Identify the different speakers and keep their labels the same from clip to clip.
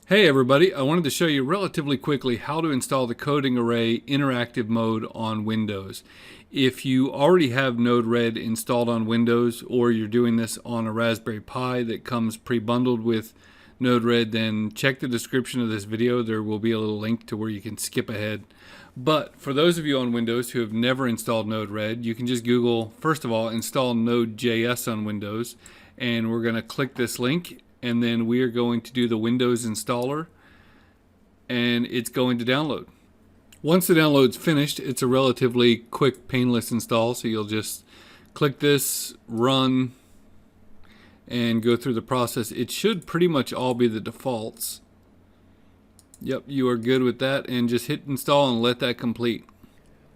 Speaker 1: Hey everybody, I wanted to show you relatively quickly how to install the coding array interactive mode on Windows. If you already have Node-RED installed on Windows, or you're doing this on a Raspberry Pi that comes pre-bundled with Node-RED, then check the description of this video. There will be a little link to where you can skip ahead. But for those of you on Windows who have never installed Node-RED, you can just Google, first of all, install Node.js on Windows, and we're going to click this link, and then we are going to do the Windows installer, and it's going to download. Once the download's finished, it's a relatively quick, painless install, so you'll just click this, run, and go through the process. It should pretty much all be the defaults. Yep, you are good with that, and just hit install and let that complete.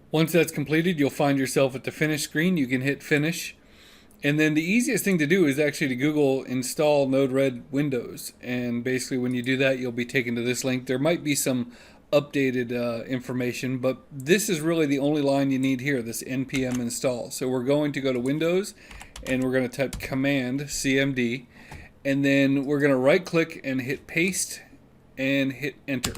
Speaker 1: Once that's completed, you'll find yourself at the finish screen. You can hit finish. And then the easiest thing to do is actually to Google install Node-RED Windows. And basically when you do that, you'll be taken to this link. There might be some updated information, but this is really the only line you need here, this npm install. So we're going to go to Windows, and we're going to type command cmd, and then we're going to right click and hit paste and hit enter.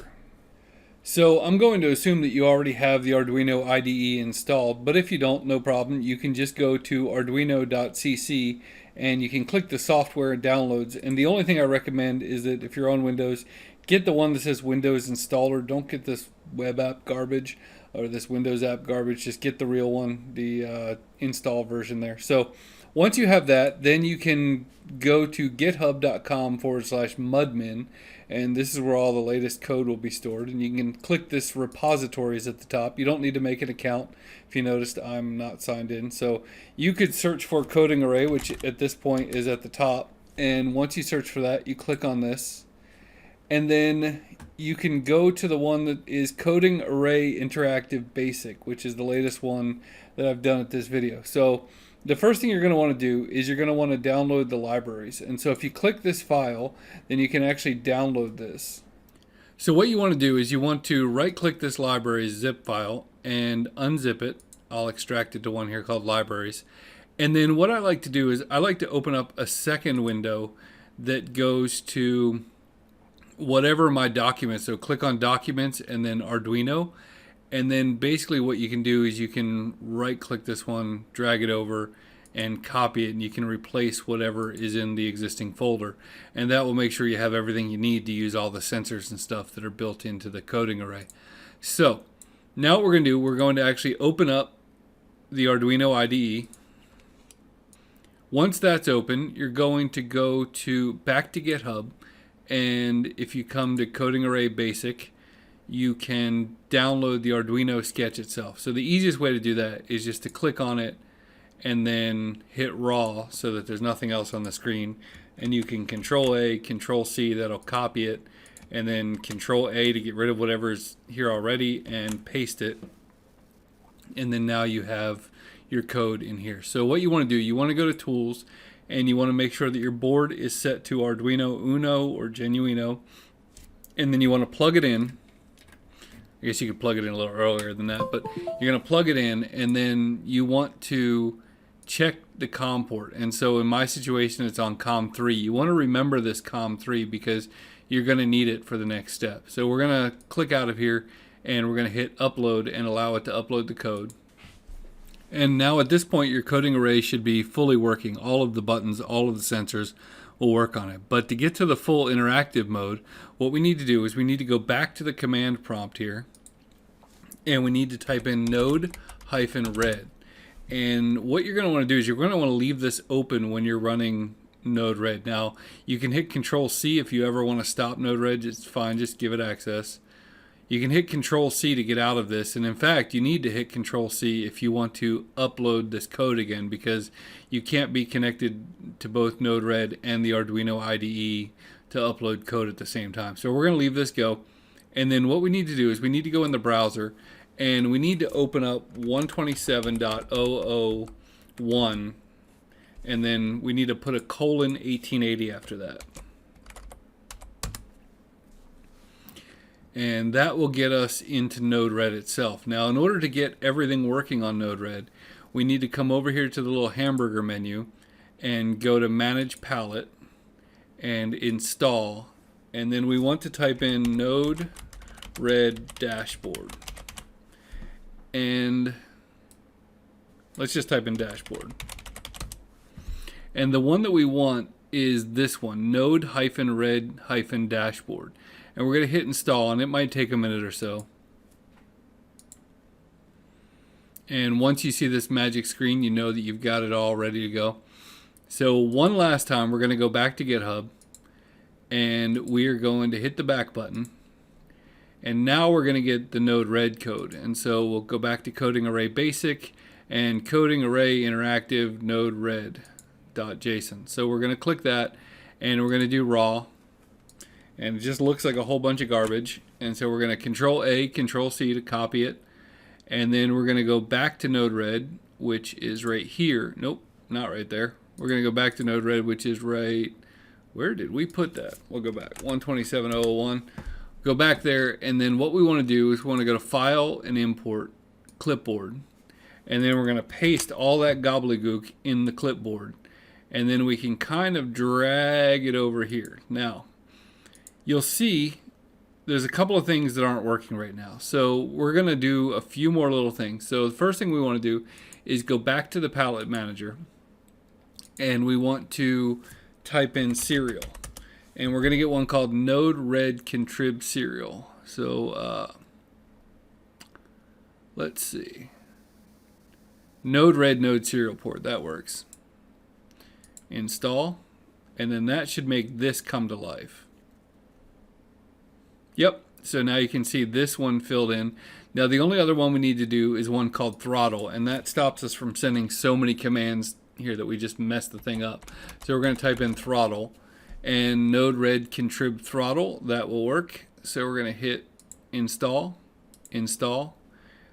Speaker 1: So I'm going to assume that you already have the Arduino IDE installed, but if you don't, no problem. You can just go to arduino.cc and you can click the software and downloads. And the only thing I recommend is that if you're on Windows, get the one that says Windows Installer. Don't get this web app garbage or this Windows app garbage. Just get the real one, the install version there. So once you have that, then you can go to github.com/mudmin, and this is where all the latest code will be stored. And you can click this repositories at the top. You don't need to make an account. If you noticed, I'm not signed in. So you could search for coding array, which at this point is at the top. And once you search for that, you click on this. And then you can go to the one that is Coding Array Interactive Basic, which is the latest one that I've done at this video. So the first thing you're going to want to do is you're going to want to download the libraries. And so if you click this file, then you can actually download this. So what you want to do is you want to right click this library's zip file and unzip it. I'll extract it to one here called libraries. And then what I like to do is I like to open up a second window that goes to whatever my documents. So click on documents and then Arduino. And then basically what you can do is you can right click this one, drag it over, and copy it, and you can replace whatever is in the existing folder. And that will make sure you have everything you need to use all the sensors and stuff that are built into the coding array. So now what we're going to do, we're going to actually open up the Arduino IDE. Once that's open, you're going to go back to GitHub, and if you come to Coding Array Basic, you can download the Arduino sketch itself. So the easiest way to do that is just to click on it and then hit raw so that there's nothing else on the screen. And you can Control A, Control C, that'll copy it, and then Control A to get rid of whatever's here already and paste it. And then now you have your code in here. So what you want to do, you want to go to Tools, and you want to make sure that your board is set to Arduino Uno or Genuino, and then you want to plug it in. I guess you could plug it in a little earlier than that, but you're going to plug it in, and then you want to check the COM port. And so in my situation, it's on COM3. You want to remember this COM3 because you're going to need it for the next step. So we're going to click out of here, and we're going to hit upload and allow it to upload the code. And now at this point, your coding array should be fully working. All of the buttons, all of the sensors will work on it. But to get to the full interactive mode, what we need to do is we need to go back to the command prompt here, and we need to type in node-red. And what you're going to want to do is you're going to want to leave this open when you're running Node-RED. Now, you can hit Control C if you ever want to stop Node-RED. It's fine, just give it access. You can hit Control C to get out of this, and in fact, you need to hit Control C if you want to upload this code again, because you can't be connected to both Node-RED and the Arduino IDE to upload code at the same time. So we're going to leave this go, and then what we need to do is we need to go in the browser, and we need to open up 127.001, and then we need to put a :1880 after that. And that will get us into Node-RED itself. Now, in order to get everything working on Node-RED, we need to come over here to the little hamburger menu and go to Manage Palette and Install and then we want to type in node red dashboard, and let's just type in dashboard. And the one that we want is this one, node-red-dashboard. And we're going to hit install, and it might take a minute or so. And once you see this magic screen, you know that you've got it all ready to go. So one last time, we're going to go back to GitHub, and we are going to hit the back button. And now we're going to get the Node-RED code. And so we'll go back to coding array basic and coding array interactive node-red.json. So we're going to click that, and we're going to do raw. And it just looks like a whole bunch of garbage. And so we're going to Control A, Control C to copy it. And then we're going to go back to Node-RED, which is right here. Nope, not right there. We're going to go back to Node-RED, which is right, where did we put that? We'll go back, 127.001. Go back there, and then what we want to do is we want to go to File and Import Clipboard. And then we're going to paste all that gobbledygook in the clipboard. And then we can kind of drag it over here. Now, you'll see there's a couple of things that aren't working right now. So we're going to do a few more little things. So the first thing we want to do is go back to the palette manager, and we want to type in serial. And we're going to get one called Node-RED contrib serial. So let's see. Node-RED node serial port, that works. Install, and then that should make this come to life. Yep, so now you can see this one filled in. Now the only other one we need to do is one called throttle, and that stops us from sending so many commands here that we just mess the thing up. So we're going to type in throttle, and Node-RED contrib throttle, that will work. So we're going to hit install, install,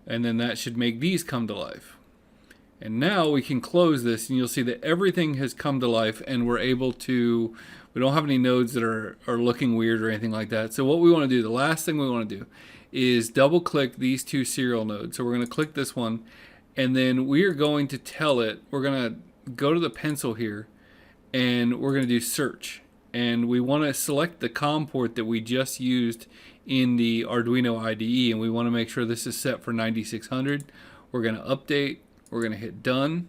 Speaker 1: and then that should make these come to life. And now we can close this, and you'll see that everything has come to life, and we're able to, we don't have any nodes that are looking weird or anything like that. So what we want to do, the last thing we want to do is double click these two serial nodes. So we're going to click this one, and then we are going to tell it, we're going to go to the pencil here, and we're going to do search. And we want to select the COM port that we just used in the Arduino IDE, and we want to make sure this is set for 9600. We're going to update. We're going to hit done,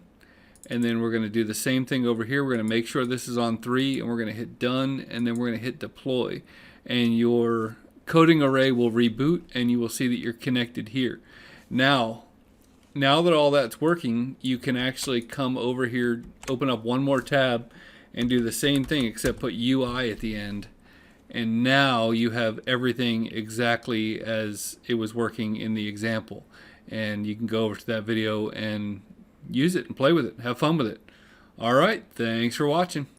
Speaker 1: and then we're going to do the same thing over here. We're going to make sure this is on 3, and we're going to hit done, and then we're going to hit deploy. And your coding array will reboot, and you will see that you're connected here. Now that all that's working, you can actually come over here, open up one more tab, and do the same thing except put UI at the end. And now you have everything exactly as it was working in the example. And you can go over to that video and use it and play with it. Have fun with it. All right, thanks for watching.